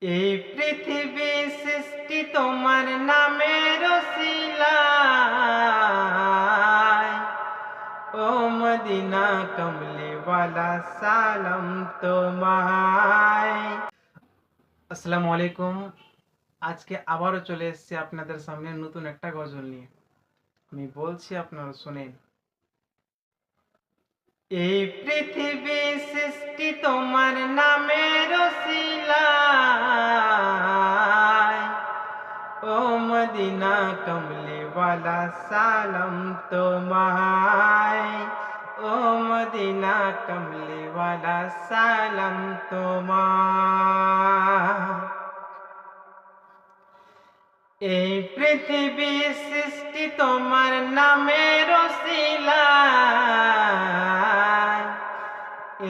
এই পৃথিবী সৃষ্টি তোমার নামের উসিলায়। ও মদিনা কমলিওয়ালা সালাম তোমায়। আসসালামু আলাইকুম। আজকে আবারও চলে এসেছি আপনাদের সামনে নতুন একটা গজল নিয়ে। আমি বলছি, আপনারা শুনেন। এই পৃথিবী সৃষ্টি তোমার নামের উসিলায়। ও মদিনা কমলিওয়ালা সালাম তোমায়। ও মদিনা কমলিওয়ালা সালাম তোমায়। এই পৃথিবী সৃষ্টি তোমার নামের উসিলায়।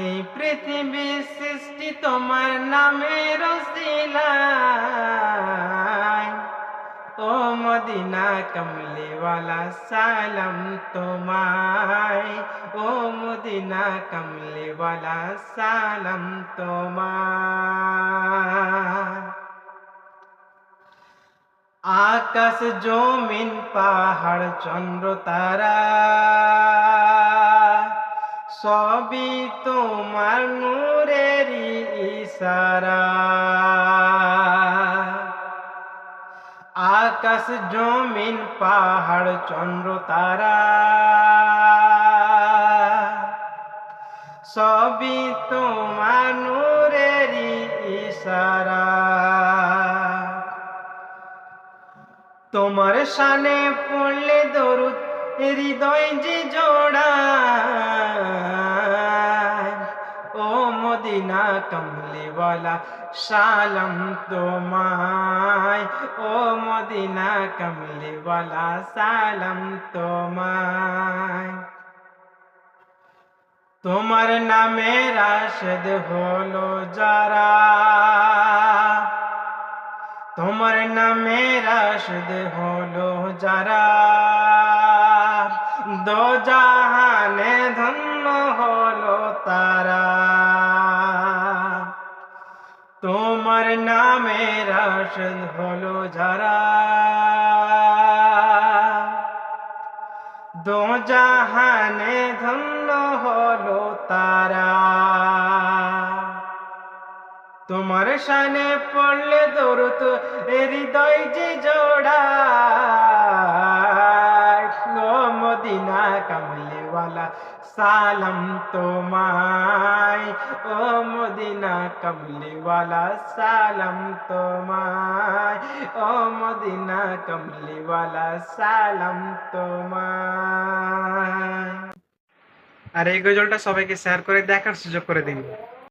এই পৃথিবী সৃষ্টি তোমার নামের উসিলায়। ও মদিনা কমলিওয়ালা সালাম তোমায়। ও মদিনা কমলিওয়ালা সালাম তোমায়। আকাশ জমিন পাহাড় চন্দ্র তারা সবই তোমার নূরেরই ইশারা। আকাশ জমিন পাহাড় চন্দ্র তারা সবই তোমার নূরেরই ইশারা। তোমার শানে পড়লে দরুদ হৃদয় যে জোড়ায়। ও মদিনা কমলিওয়ালা সালাম তোমায়। ও মদিনা কমলিওয়ালা সালাম তোমায়। তোমার নামে রাশেদ হলো যারা, তোমার নামে রাশেদ হলো যারা, দো জাহানে ধন্য হলো তারা। তোমার নামে রাশেদ হলো যারা, দো জাহানে ধন্য হলো তারা। তোমার শানে পড়লে দরুদ হৃদয় যে জোড়ায়। ও মদিনা কমলিওয়ালা সালাম তোমায়। ও মদিনা কমলিওয়ালা সালাম তোমায়। ও মদিনা কমলিওয়ালা সালাম তোমায়। আর এই গজলটা সবাইকে শেয়ার করে দেখার সুযোগ করে দিন।